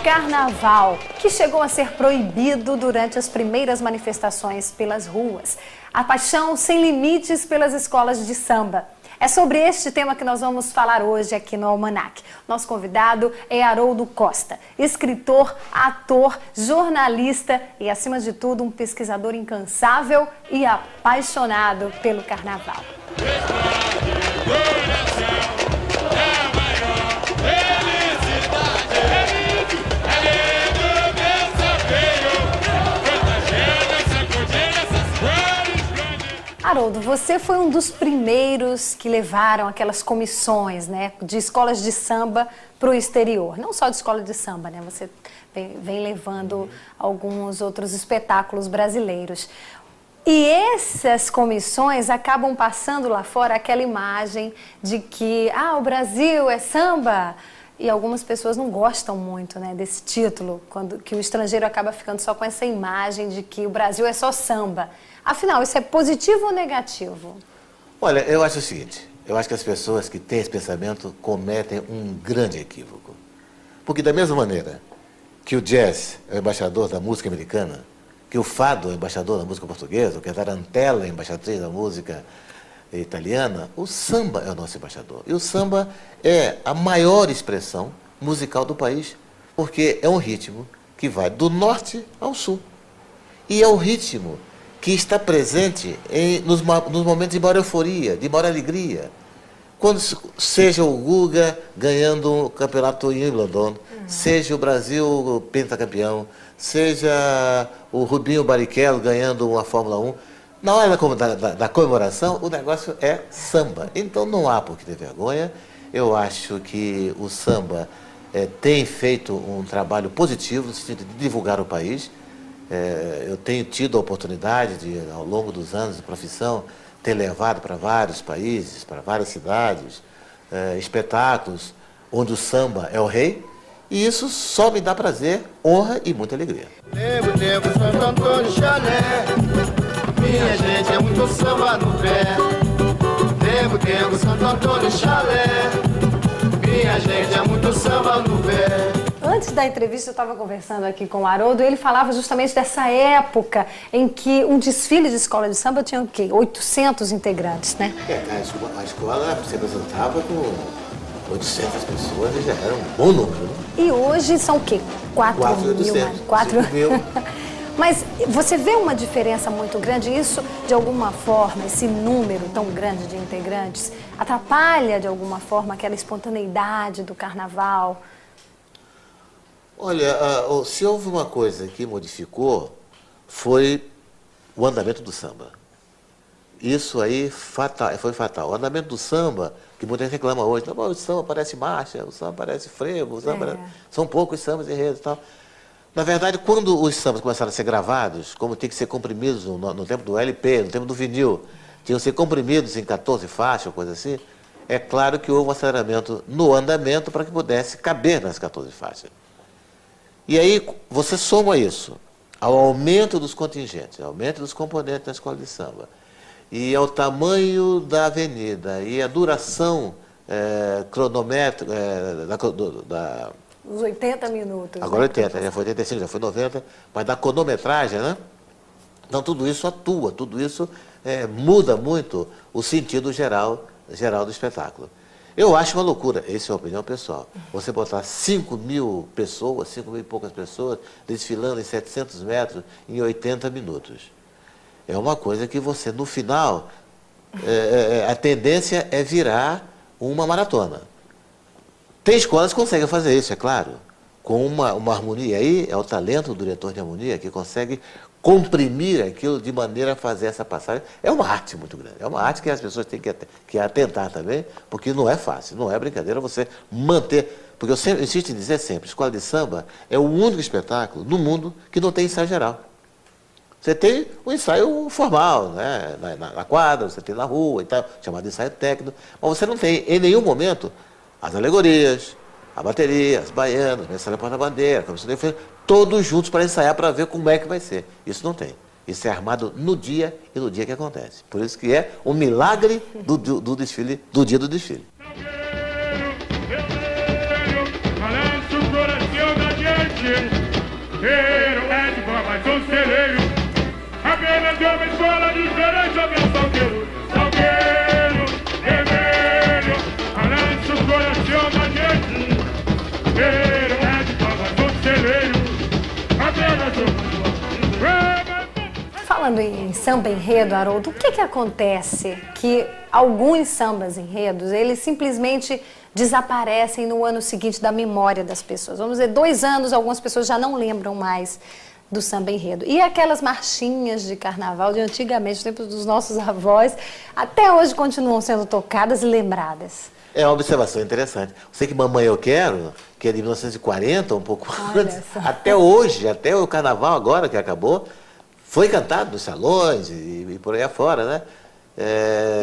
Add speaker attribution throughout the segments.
Speaker 1: carnaval, que chegou a ser proibido durante as primeiras manifestações pelas ruas. A paixão sem limites pelas escolas de samba. É sobre este tema que nós vamos falar hoje aqui no Almanac. Nosso convidado é Haroldo Costa, escritor, ator, jornalista e, acima de tudo, um pesquisador incansável e apaixonado pelo carnaval. Haroldo, você foi um dos primeiros que levaram aquelas comissões, né, de escolas de samba para o exterior. Não só de escola de samba, né? Você vem levando alguns outros espetáculos brasileiros. E essas comissões acabam passando lá fora aquela imagem de que, o Brasil é samba. E algumas pessoas não gostam muito, né, desse título, que o estrangeiro acaba ficando só com essa imagem de que o Brasil é só samba. Afinal, isso é positivo ou negativo?
Speaker 2: Olha, eu acho o seguinte, eu acho que as pessoas que têm esse pensamento cometem um grande equívoco. Porque da mesma maneira que o jazz é o embaixador da música americana, que o fado é o embaixador da música portuguesa, que a tarantela é a embaixatriz da música italiana, o samba é o nosso embaixador. E o samba é a maior expressão musical do país, porque é um ritmo que vai do norte ao sul. E é o ritmo que está presente nos momentos de maior euforia, de maior alegria. Quando seja o Guga ganhando o campeonato em Wimbledon, seja o Brasil pentacampeão, seja o Rubinho Barrichello ganhando uma Fórmula 1, na hora da comemoração, o negócio é samba. Então não há por que ter vergonha. Eu acho que o samba tem feito um trabalho positivo no sentido de divulgar o país. Eu tenho tido a oportunidade de, ao longo dos anos de profissão, ter levado para vários países, para várias cidades, espetáculos onde o samba é o rei, e isso só me dá prazer, honra e muita alegria.
Speaker 3: Tempo, Santo Antônio Chalé, minha gente é muito samba no pé. Tempo, Santo Antônio Chalé, minha gente é muito samba no pé.
Speaker 1: Antes da entrevista, eu estava conversando aqui com o Haroldo e ele falava justamente dessa época em que um desfile de escola de samba tinha o quê? 800 integrantes, né?
Speaker 2: A escola se apresentava com 800 pessoas e já era um bom número, né?
Speaker 1: E hoje são o quê? 4 mil? Mas você vê uma diferença muito grande? Isso, de alguma forma, esse número tão grande de integrantes, atrapalha, de alguma forma, aquela espontaneidade do carnaval?
Speaker 2: Olha, se houve uma coisa que modificou, foi o andamento do samba. Isso aí foi fatal. O andamento do samba, que muita gente reclama hoje, o samba parece marcha, o samba parece frevo, são poucos sambas enredos e tal. Na verdade, quando os sambas começaram a ser gravados, como tem que ser comprimidos no tempo do LP, no tempo do vinil, tinham que ser comprimidos em 14 faixas, coisa assim, é claro que houve um aceleramento no andamento para que pudesse caber nas 14 faixas. E aí você soma isso ao aumento dos contingentes, ao aumento dos componentes da escola de samba, e ao tamanho da avenida, e a duração cronométrica
Speaker 1: Os 80 minutos.
Speaker 2: Agora 80, já foi 85, já foi 90, mas da cronometragem, né? Então tudo isso atua, tudo isso muda muito o sentido geral do espetáculo. Eu acho uma loucura, essa é a opinião pessoal, você botar 5 mil pessoas, 5 mil e poucas pessoas, desfilando em 700 metros em 80 minutos. É uma coisa que você, no final, a tendência é virar uma maratona. Tem escolas que conseguem fazer isso, é claro, com uma harmonia. Aí é o talento do diretor de harmonia que consegue comprimir aquilo de maneira a fazer essa passagem. É uma arte muito grande, é uma arte que as pessoas têm que atentar também, porque não é fácil, não é brincadeira você manter. Porque eu insisto em dizer sempre, escola de samba é o único espetáculo no mundo que não tem ensaio geral. Você tem o ensaio formal, né? na quadra, você tem na rua e tal, chamado ensaio técnico, mas você não tem em nenhum momento as alegorias, a bateria, as baianas, mensagem porta-bandeira, comissão de defesa, todos juntos para ensaiar, para ver como é que vai ser. Isso não tem. Isso é armado no dia e no dia que acontece. Por isso que é um milagre do desfile, do dia do desfile.
Speaker 4: cheiro. Cheiro é de bom, mas sou celeiro. Apenas de uma escola diferente, eu meu salgueiro. Salgueiro, vermelho, balança o coração da gente. Cheiro é de bom, mas sou celeiro. Apenas de uma...
Speaker 1: Falando em samba enredo, Haroldo, o que acontece que alguns sambas enredos, eles simplesmente desaparecem no ano seguinte da memória das pessoas? Vamos dizer, 2 anos, algumas pessoas já não lembram mais do samba enredo. E aquelas marchinhas de carnaval de antigamente, no tempo dos nossos avós, até hoje continuam sendo tocadas e lembradas.
Speaker 2: É uma observação interessante. Sei que Mamãe Eu Quero, que é de 1940, um pouco antes, até hoje, até o carnaval agora que acabou, foi cantado nos salões e por aí afora, né?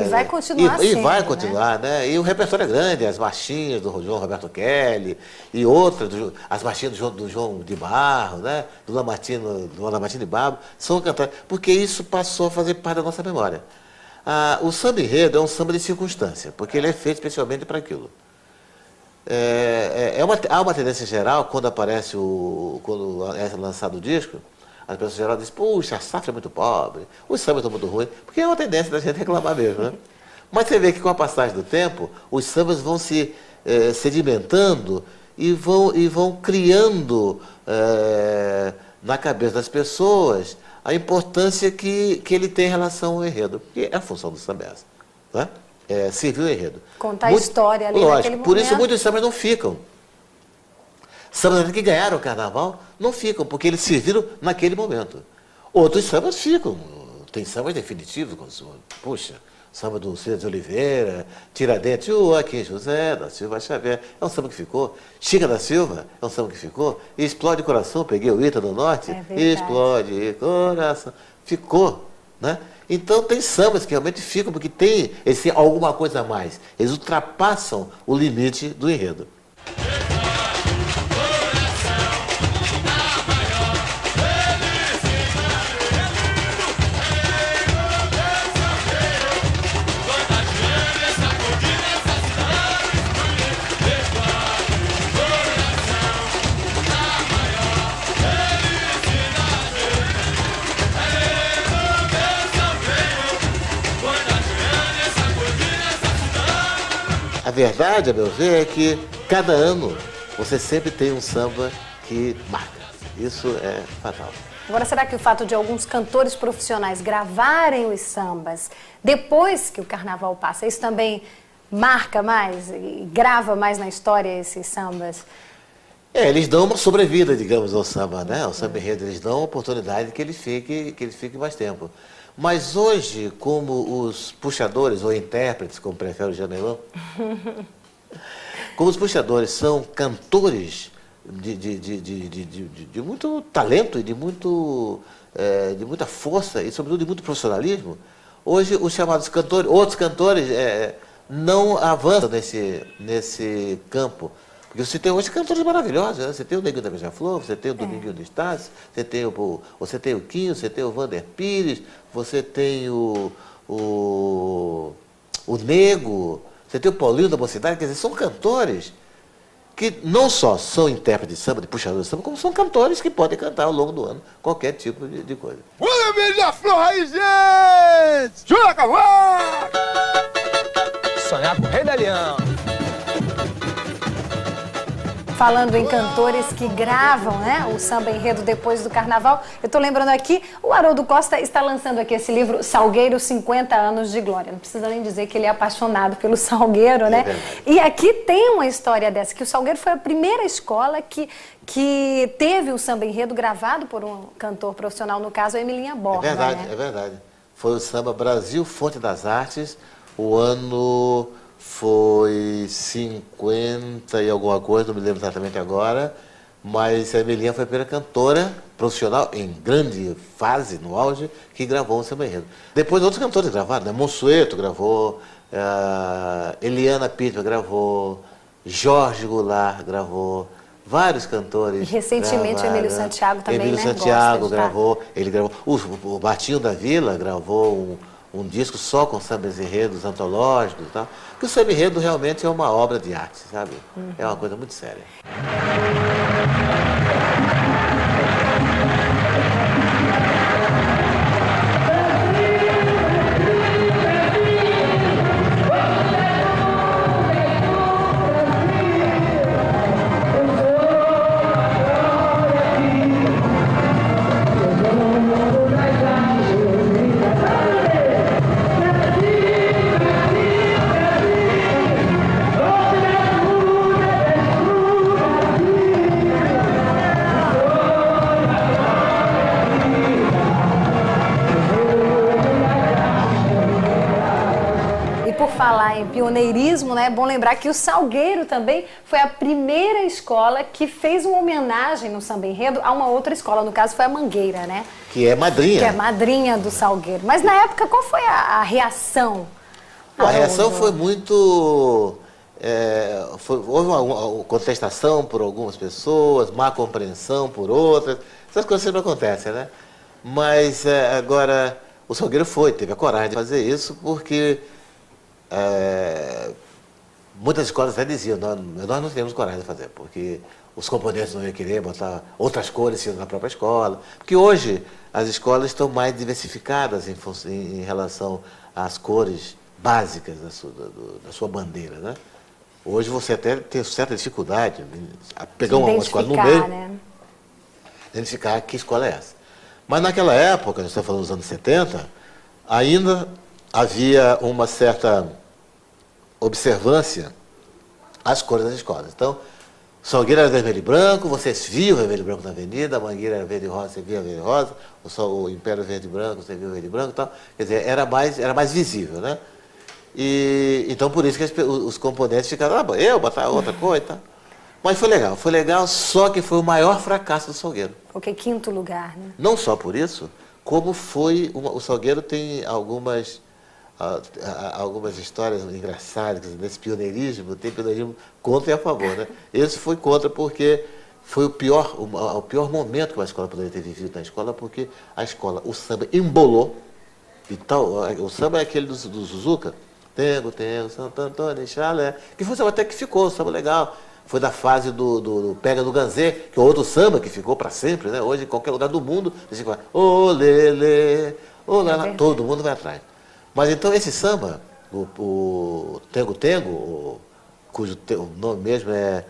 Speaker 1: E vai continuar sendo,
Speaker 2: e vai continuar, né? E o repertório é grande, as marchinhas do João Roberto Kelly e outras, as marchinhas do João de Barro, né? Do Lamartine de Barro, são cantadas, porque isso passou a fazer parte da nossa memória. O samba enredo é um samba de circunstância, porque ele é feito especialmente para aquilo. Há uma tendência geral, quando quando é lançado o disco, as pessoas geral dizem, puxa, a safra é muito pobre, os sambas estão muito ruins, porque é uma tendência da gente reclamar mesmo, né? Mas você vê que com a passagem do tempo, os sambas vão se sedimentando e vão criando na cabeça das pessoas a importância que ele tem em relação ao enredo, porque é a função do samba essa, né? Servir o enredo.
Speaker 1: Contar a história ali naquele momento.
Speaker 2: Por isso muitos sambas não ficam. Sambas que ganharam o carnaval não ficam, porque eles serviram naquele momento. Outros sambas ficam. Tem sambas definitivos, como, puxa, samba do Cida de Oliveira, Tiradentes, o Joaquim José, da Silva Xavier, é um samba que ficou. Chica da Silva, é um samba que ficou. Explode Coração, peguei o Ita do Norte, explode coração, ficou, né? Então tem sambas que realmente ficam, porque eles têm alguma coisa a mais. Eles ultrapassam o limite do enredo. A verdade, a meu ver, é que cada ano você sempre tem um samba que marca. Isso é fatal.
Speaker 1: Agora, será que o fato de alguns cantores profissionais gravarem os sambas depois que o carnaval passa, isso também marca mais e grava mais na história esses sambas?
Speaker 2: Eles dão uma sobrevida, digamos, ao samba, né? Ao samba enredo, eles dão a oportunidade que ele fique mais tempo. Mas hoje, como os puxadores ou intérpretes, como prefere o Jamelão, como os puxadores são cantores de muito talento e de muita força e, sobretudo, de muito profissionalismo, hoje os chamados cantores, outros cantores não avançam nesse campo. Porque você tem hoje cantores maravilhosos, né? Você tem o Neguinho da Beija-Flor, você tem o Dominguinho do Estácio, você tem o Quinho, você tem o Vander Pires, você tem o Nego, você tem o Paulinho da Mocidade, quer dizer, são cantores que não só são intérpretes de samba, de puxadores de samba, como são cantores que podem cantar ao longo do ano qualquer tipo de coisa.
Speaker 3: Olha, Beija-Flor aí, gente! Jura Cavalo!
Speaker 5: Sonhar com o Rei da Leão.
Speaker 1: Falando em cantores que gravam, né, o samba enredo depois do carnaval, eu estou lembrando aqui, o Haroldo Costa está lançando aqui esse livro, Salgueiro, 50 anos de glória. Não precisa nem dizer que ele é apaixonado pelo Salgueiro, né? E aqui tem uma história dessa, que o Salgueiro foi a primeira escola que teve o samba enredo gravado por um cantor profissional, no caso, a Emilinha Borba.
Speaker 2: É verdade,
Speaker 1: né?
Speaker 2: é verdade. Foi o samba Brasil Fonte das Artes, o ano foi 50 e alguma coisa, não me lembro exatamente agora, mas a Emilinha foi a primeira cantora profissional, em grande fase, no auge, que gravou um samba enredo. Depois outros cantores gravaram, né? Monsueto gravou, Eliana Pittman gravou, Jorge Goulart gravou, vários cantores.
Speaker 1: E recentemente
Speaker 2: gravaram.
Speaker 1: o Emílio Santiago também,
Speaker 2: Emílio
Speaker 1: né?
Speaker 2: Santiago gravou, ele gravou. O Bartinho da Vila gravou um disco só com sambas enredos antológicos e tal. Porque o samba enredo realmente é uma obra de arte, sabe? É uma coisa muito séria.
Speaker 1: pioneirismo, né? É bom lembrar que o Salgueiro também foi a primeira escola que fez uma homenagem no samba enredo a uma outra escola, no caso foi a Mangueira, né?
Speaker 2: Que é madrinha.
Speaker 1: Que é madrinha do Salgueiro. Mas na época, qual foi a reação?
Speaker 2: A reação foi muito... houve uma contestação por algumas pessoas, má compreensão por outras. Essas coisas sempre acontecem, né? Mas agora o Salgueiro teve a coragem de fazer isso porque muitas escolas até diziam, nós não temos coragem de fazer, porque os componentes não iam querer botar outras cores na própria escola. Porque hoje as escolas estão mais diversificadas em relação às cores básicas da sua bandeira, né? Hoje você até tem certa dificuldade a pegar uma escola no meio, né? Identificar que escola é essa. Mas naquela época, nós estamos falando dos anos 70, ainda havia uma certa observância às cores das escolas. Então, Salgueiro era vermelho e branco, vocês viam o vermelho e branco na avenida, a Mangueira era verde e rosa, você via verde e rosa, o Império verde e branco, você via verde e branco e tal. Quer dizer, era mais visível, né? E então por isso que os componentes ficaram, eu botar outra coisa e tal. Mas foi legal, só que foi o maior fracasso do Salgueiro.
Speaker 1: Porque quinto lugar, né?
Speaker 2: Não só por isso, como o Salgueiro tem algumas histórias engraçadas, nesse pioneirismo, tem pioneirismo contra e a favor, né? Esse foi contra porque foi o pior momento que uma escola poderia ter vivido na escola, porque o samba embolou, e tal, o samba é aquele do Zuzuca, Tengo, Santo Antônio, Chalé, que foi o samba até que ficou, o samba legal. Foi da fase do Pega no Ganzê, que é outro samba que ficou para sempre, né? Hoje, em qualquer lugar do mundo, você vai, ô lele, ô lá, todo mundo vai atrás. Mas então esse samba, o Tengo, cujo nome mesmo é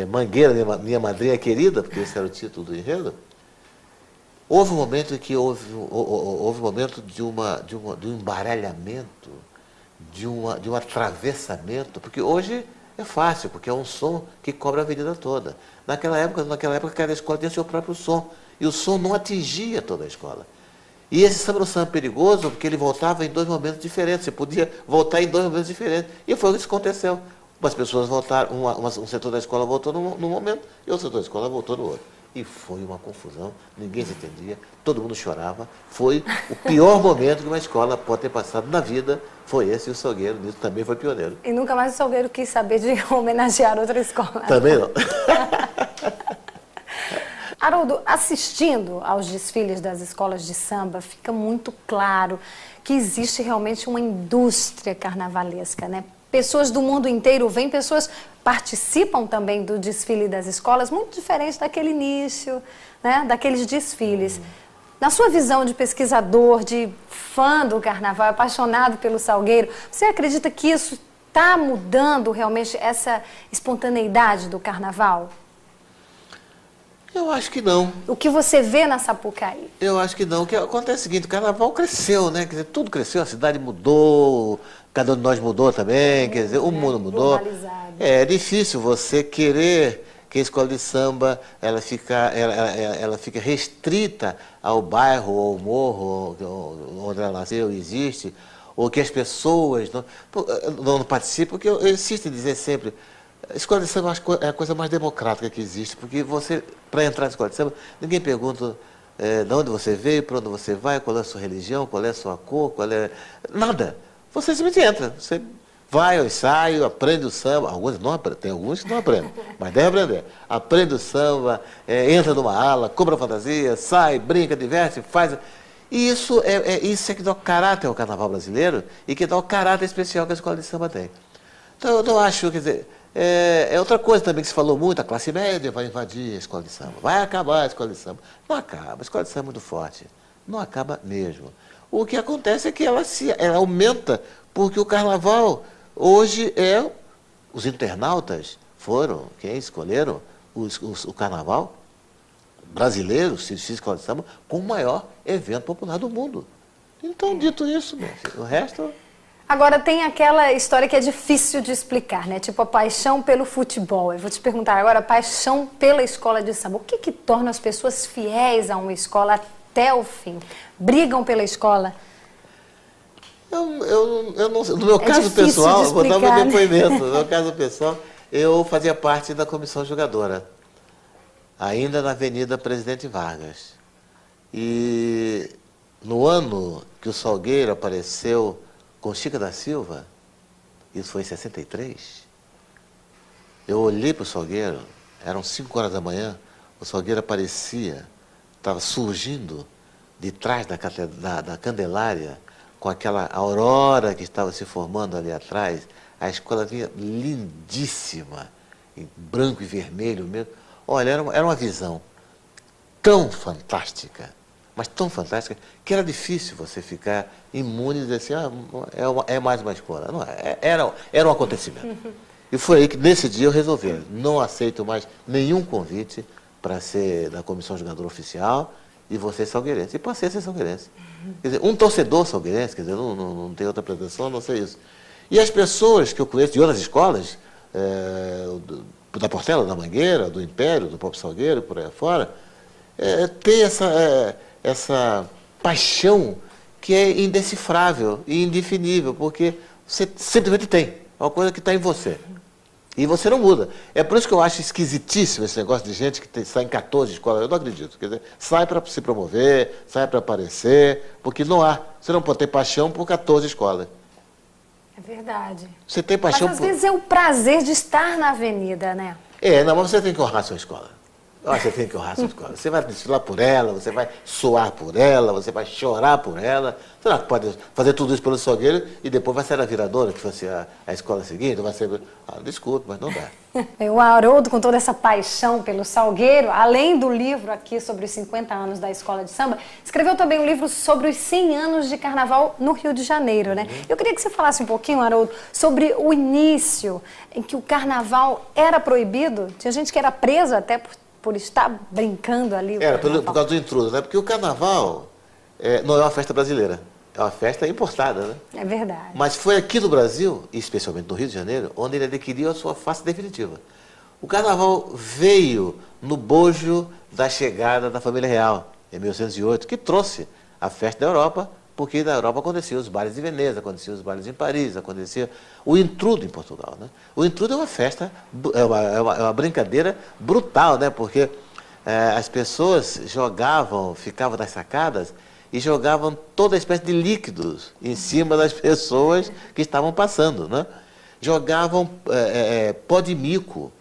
Speaker 2: Mangueira, minha madrinha querida, porque esse era o título do enredo, houve um momento em que houve um momento de um embaralhamento, de um atravessamento, porque hoje é fácil, porque é um som que cobre a avenida toda. Naquela época, cada escola tinha seu próprio som, e o som não atingia toda a escola. E esse samba era um samba perigoso, porque ele voltava em dois momentos diferentes, você podia voltar em dois momentos diferentes. E foi o que aconteceu. Umas pessoas voltaram, um setor da escola voltou num momento, e outro setor da escola voltou no outro. E foi uma confusão, ninguém se entendia, todo mundo chorava. Foi o pior momento que uma escola pode ter passado na vida, foi esse, e o Salgueiro nisso também foi pioneiro.
Speaker 1: E nunca mais o Salgueiro quis saber de homenagear outra escola.
Speaker 2: Também não.
Speaker 1: Haroldo, assistindo aos desfiles das escolas de samba, fica muito claro que existe realmente uma indústria carnavalesca, né? Pessoas do mundo inteiro vêm, pessoas participam também do desfile das escolas, muito diferente daquele início, né, daqueles desfiles. Na sua visão de pesquisador, de fã do carnaval, apaixonado pelo Salgueiro, você acredita que isso está mudando realmente essa espontaneidade do carnaval?
Speaker 2: Eu acho que não.
Speaker 1: O que você vê na Sapucaí?
Speaker 2: Eu acho que não. O que acontece é o seguinte, o carnaval cresceu, né? Quer dizer, tudo cresceu, a cidade mudou, cada um de nós mudou também, quer dizer, o mundo mudou. É difícil você querer que a escola de samba ela fica restrita ao bairro ou ao morro onde ela nasceu e existe, ou que as pessoas não participam, porque eu insisto em dizer sempre, a escola de samba é a coisa mais democrática que existe, porque você, para entrar na escola de samba, ninguém pergunta de onde você veio, para onde você vai, qual é a sua religião, qual é a sua cor, nada. Você simplesmente entra, você vai ao ensaio, aprende o samba, tem alguns que não aprendem, mas deve aprender. Aprende o samba, entra numa ala, compra fantasia, sai, brinca, diverte, faz. E isso é que dá o caráter ao carnaval brasileiro e que dá o caráter especial que a escola de samba tem. Então eu não acho, quer dizer, é outra coisa também que se falou muito, a classe média vai invadir a escola de samba, vai acabar a escola de samba. Não acaba, a escola de samba é muito forte, não acaba mesmo. O que acontece é que ela aumenta, porque o carnaval hoje os internautas foram quem escolheram o carnaval brasileiro, se escola de samba, como o maior evento popular do mundo. Então, dito isso, meu filho, o resto...
Speaker 1: Agora, tem aquela história que é difícil de explicar, né? Tipo a paixão pelo futebol. Eu vou te perguntar agora, a paixão pela escola de samba. O que torna as pessoas fiéis a uma escola até o fim? Brigam pela escola?
Speaker 2: Eu não sei. No meu caso
Speaker 1: difícil
Speaker 2: pessoal,
Speaker 1: de
Speaker 2: vou dar
Speaker 1: explicar,
Speaker 2: meu
Speaker 1: né?
Speaker 2: depoimento. No meu caso pessoal, eu fazia parte da comissão jogadora, ainda na Avenida Presidente Vargas. E no ano que o Salgueiro apareceu com Chica da Silva, isso foi em 63, eu olhei para o Salgueiro, eram 5 horas da manhã, o Salgueiro aparecia, estava surgindo de trás da Candelária, com aquela aurora que estava se formando ali atrás. A escola vinha lindíssima, em branco e vermelho mesmo. Olha, era uma visão tão fantástica, mas tão fantástica, que era difícil você ficar imune e dizer assim, é mais uma escola. Não, era um acontecimento. E foi aí que, nesse dia, eu resolvi, não aceito mais nenhum convite para ser da comissão jogadora oficial e vou ser salgueirense. E passei a ser salgueirense. Quer dizer, um torcedor salgueirense, quer dizer, não tem outra pretensão a não ser isso. E as pessoas que eu conheço de outras escolas, da Portela, da Mangueira, do Império, do próprio Salgueiro, por aí fora, tem essa paixão que é indecifrável e indefinível, porque você simplesmente tem, é uma coisa que está em você. E você não muda. É por isso que eu acho esquisitíssimo esse negócio de gente que sai em 14 escolas. Eu não acredito. Quer dizer, sai para se promover, sai para aparecer, porque não há. Você não pode ter paixão por 14 escolas.
Speaker 1: É verdade.
Speaker 2: Você tem paixão
Speaker 1: Mas às vezes é o prazer de estar na avenida, né?
Speaker 2: Não, mas você tem que honrar a sua escola. Você tem que honrar a sua escola. Você vai desfilar por ela, você vai suar por ela, você vai chorar por ela. Você não pode fazer tudo isso pelo Salgueiro e depois vai ser a viradora, que fosse a escola seguinte, vai ser... desculpe, mas não dá.
Speaker 1: O Haroldo, com toda essa paixão pelo Salgueiro, além do livro aqui sobre os 50 anos da Escola de Samba, escreveu também um livro sobre os 100 anos de Carnaval no Rio de Janeiro, né? Eu queria que você falasse um pouquinho, Haroldo, sobre o início em que o Carnaval era proibido. Tinha gente que era presa até por estar brincando ali.
Speaker 2: Por causa do intruso, né? Porque o Carnaval não é uma festa brasileira, é uma festa importada, né?
Speaker 1: É verdade.
Speaker 2: Mas foi aqui no Brasil, e especialmente no Rio de Janeiro, onde ele adquiriu a sua face definitiva. O Carnaval veio no bojo da chegada da família real, em 1808, que trouxe a festa da Europa, porque na Europa acontecia os bailes de Veneza, acontecia os bailes em Paris, acontecia o intrudo em Portugal, né? O intrudo é uma festa, é uma brincadeira brutal, né? Porque as pessoas ficavam nas sacadas e jogavam toda espécie de líquidos em cima das pessoas que estavam passando, né? Jogavam pó de mico,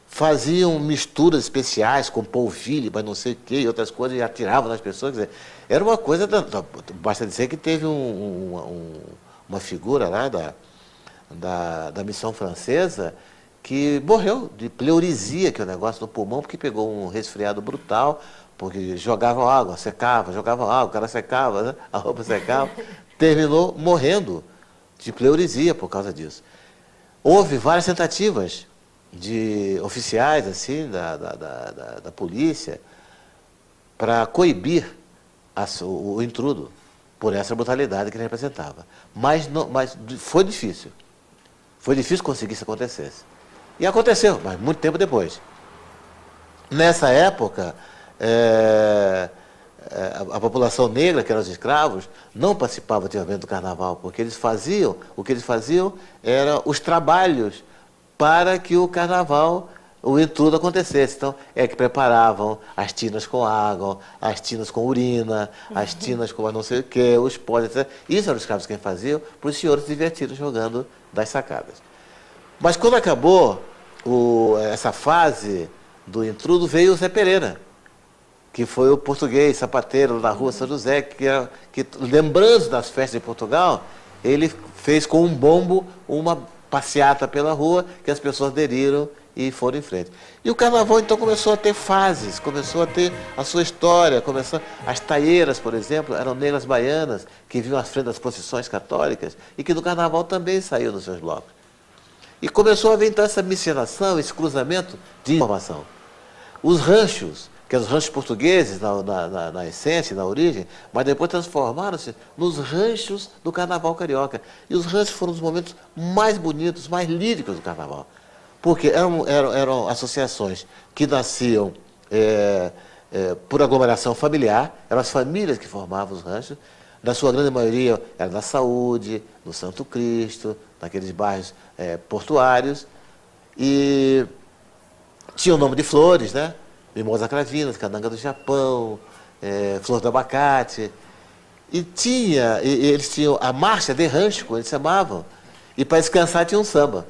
Speaker 2: faziam misturas especiais com polvilho, mas não sei o que, e outras coisas, e atiravam nas pessoas. Quer dizer, era uma coisa... Basta dizer que teve uma figura lá da missão francesa que morreu de pleurisia, que é o negócio do pulmão, porque pegou um resfriado brutal, porque jogavam água, secava, jogavam água, o cara secava, né? A roupa secava, terminou morrendo de pleurisia por causa disso. Houve várias tentativas de oficiais assim, da polícia para coibir o intrudo por essa brutalidade que ele representava. Mas foi difícil. Foi difícil conseguir que isso acontecesse. E aconteceu, mas muito tempo depois. Nessa época, a população negra, que eram os escravos, não participava ativamente do carnaval, porque o que eles faziam eram os trabalhos para que o carnaval, o intrudo acontecesse. Então, que preparavam as tinas com água, as tinas com urina, as tinas com não sei o quê, os pós, etc. Isso eram os escravos quem faziam, para os senhores se divertirem jogando das sacadas. Mas quando acabou essa fase do intrudo, veio o Zé Pereira, que foi o português sapateiro da rua São José, que lembrando das festas de Portugal, ele fez com um bombo uma passeata pela rua, que as pessoas aderiram e foram em frente. E o carnaval, então, começou a ter fases, começou a ter a sua história, as taieiras, por exemplo, eram negras baianas, que vinham à frente das procissões católicas, e que no carnaval também saíam nos seus blocos. E começou a haver, então, essa miscigenação, esse cruzamento de informação. Os ranchos, que eram os ranchos portugueses na essência, na origem, mas depois transformaram-se nos ranchos do carnaval carioca. E os ranchos foram os momentos mais bonitos, mais líricos do carnaval. Porque eram associações que nasciam por aglomeração familiar, eram as famílias que formavam os ranchos, na sua grande maioria, era na Saúde, no Santo Cristo, naqueles bairros portuários. E tinha o nome de flores, né? Mimosa cravina, cananga do Japão, flor do abacate. E eles tinham a marcha de rancho, como eles chamavam, e para descansar tinha um samba.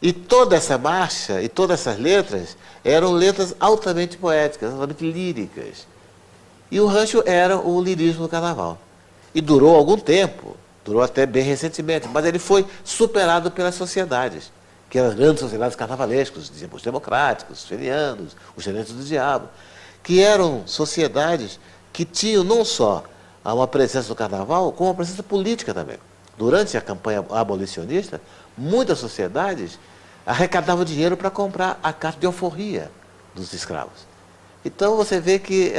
Speaker 2: E toda essa marcha e todas essas letras eram letras altamente poéticas, altamente líricas. E o rancho era o lirismo do carnaval. E durou algum tempo, durou até bem recentemente, mas ele foi superado pelas sociedades, que eram grandes sociedades carnavalescas, os democráticos, os ferianos, os gerentes do diabo, que eram sociedades que tinham não só uma presença no carnaval, como uma presença política também. Durante a campanha abolicionista, muitas sociedades arrecadavam dinheiro para comprar a carta de alforria dos escravos. Então você vê que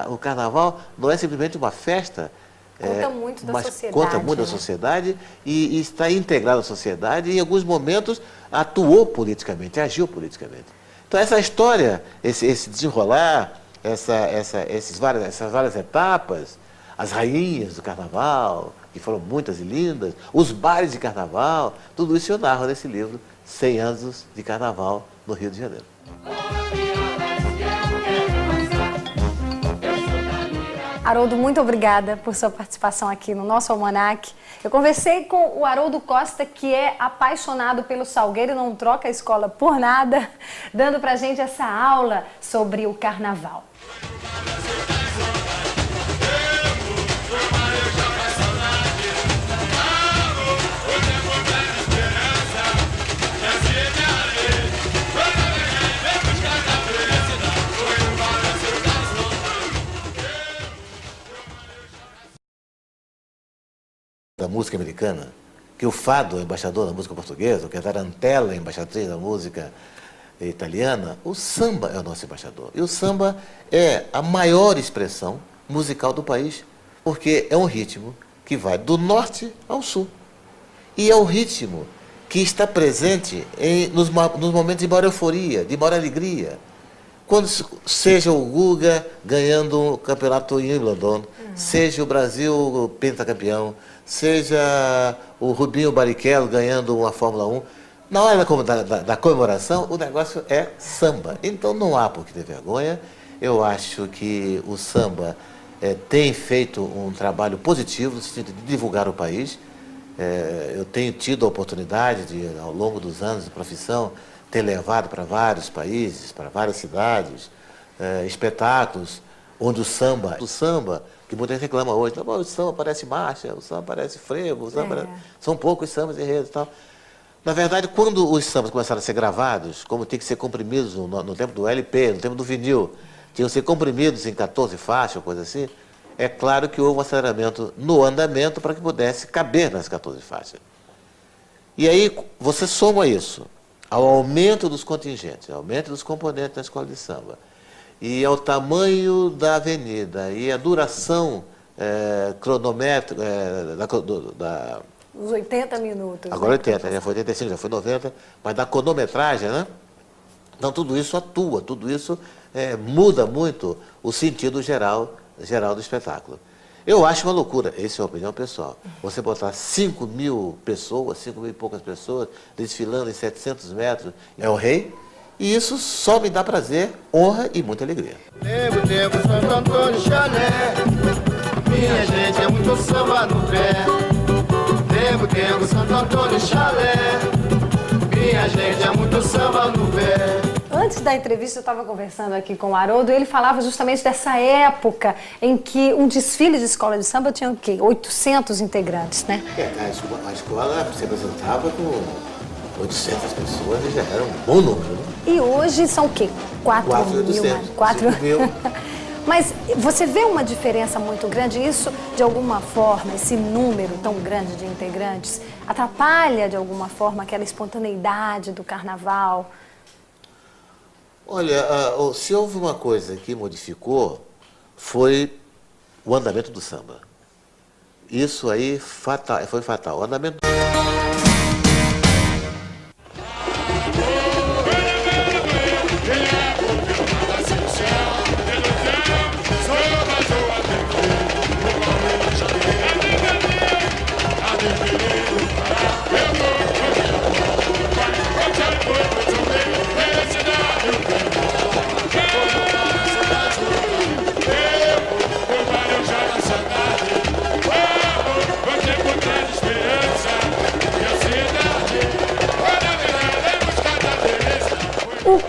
Speaker 2: o carnaval não é simplesmente uma festa,
Speaker 1: conta muito da sociedade.
Speaker 2: Conta muito da sociedade e está integrado à sociedade e em alguns momentos atuou politicamente, agiu politicamente. Então essa história, esse desenrolar, essas várias etapas, as rainhas do carnaval, que foram muitas e lindas, os bailes de carnaval, tudo isso eu narro nesse livro, 100 anos de carnaval no Rio de Janeiro.
Speaker 1: Haroldo, muito obrigada por sua participação aqui no nosso Almanac. Eu conversei com o Haroldo Costa, que é apaixonado pelo Salgueiro e não troca a escola por nada, dando pra gente essa aula sobre o carnaval.
Speaker 2: Da música americana, que o fado é embaixador da música portuguesa, que a tarantela é embaixatriz da música italiana, o samba é o nosso embaixador. E o samba é a maior expressão musical do país, porque é um ritmo que vai do norte ao sul. E é um ritmo que está presente nos momentos de maior euforia, de maior alegria. Quando seja o Guga ganhando o campeonato em Wimbledon, seja o Brasil pentacampeão, seja o Rubinho Barrichello ganhando uma Fórmula 1, na hora da comemoração, o negócio é samba. Então não há por que ter vergonha. Eu acho que o samba tem feito um trabalho positivo no sentido de divulgar o país. Eu tenho tido a oportunidade de, ao longo dos anos de profissão, ter levado para vários países, para várias cidades, espetáculos onde o samba, que muita gente reclama hoje, o samba parece marcha, o samba parece frevo, são poucos sambas enredos e tal. Na verdade, quando os sambas começaram a ser gravados, como tem que ser comprimidos no tempo do LP, no tempo do vinil, tinham que ser comprimidos em 14 faixas, coisa assim, é claro que houve um aceleramento no andamento para que pudesse caber nas 14 faixas. E aí você soma isso ao aumento dos contingentes, ao aumento dos componentes da escola de samba, e ao tamanho da avenida, e a duração cronométrica
Speaker 1: Os 80 minutos.
Speaker 2: Agora 80, já foi 85, já foi 90, mas da cronometragem, né? Então tudo isso atua, tudo isso muda muito o sentido geral do espetáculo. Eu acho uma loucura, essa é a opinião pessoal, você botar 5 mil pessoas, 5 mil e poucas pessoas, desfilando em 700 metros, é o rei, e isso só me dá prazer, honra e muita alegria.
Speaker 3: Tempo, Santo Antônio Chalé, minha gente é muito samba no pé. Tempo, Santo Antônio Chalé, minha gente é muito samba no pé.
Speaker 1: Antes da entrevista, eu estava conversando aqui com o Haroldo e ele falava justamente dessa época em que um desfile de escola de samba tinha o quê? 800 integrantes, né?
Speaker 2: A escola se apresentava com 800 pessoas e já era um bom número, né?
Speaker 1: E hoje são o quê? 4
Speaker 2: mil.
Speaker 1: Mas você vê uma diferença muito grande? Isso, de alguma forma, esse número tão grande de integrantes, atrapalha, de alguma forma, aquela espontaneidade do carnaval?
Speaker 2: Olha, se houve uma coisa que modificou, foi o andamento do samba. Isso aí foi fatal. O andamento...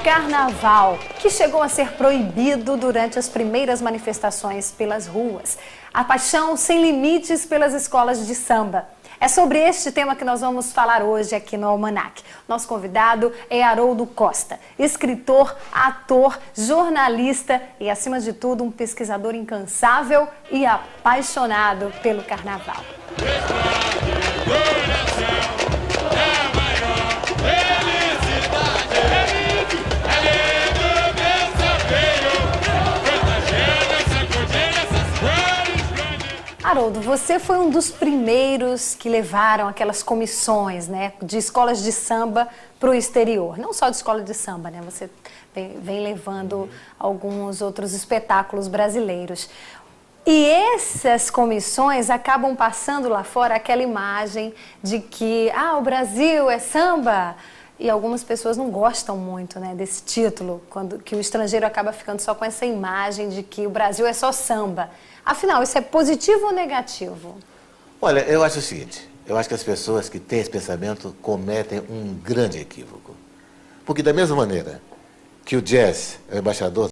Speaker 1: Carnaval, que chegou a ser proibido durante as primeiras manifestações pelas ruas. A paixão sem limites pelas escolas de samba. É sobre este tema que nós vamos falar hoje aqui no Almanac. Nosso convidado é Haroldo Costa, escritor, ator, jornalista e, acima de tudo, um pesquisador incansável e apaixonado pelo carnaval. Haroldo, você foi um dos primeiros que levaram aquelas comissões, né, de escolas de samba para o exterior. Não só de escola de samba, né? Você vem levando alguns outros espetáculos brasileiros. E essas comissões acabam passando lá fora aquela imagem de que, o Brasil é samba. E algumas pessoas não gostam muito, né, desse título, que o estrangeiro acaba ficando só com essa imagem de que o Brasil é só samba. Afinal, isso é positivo ou negativo?
Speaker 2: Olha, eu acho o seguinte, eu acho que as pessoas que têm esse pensamento cometem um grande equívoco. Porque da mesma maneira que o jazz é o embaixador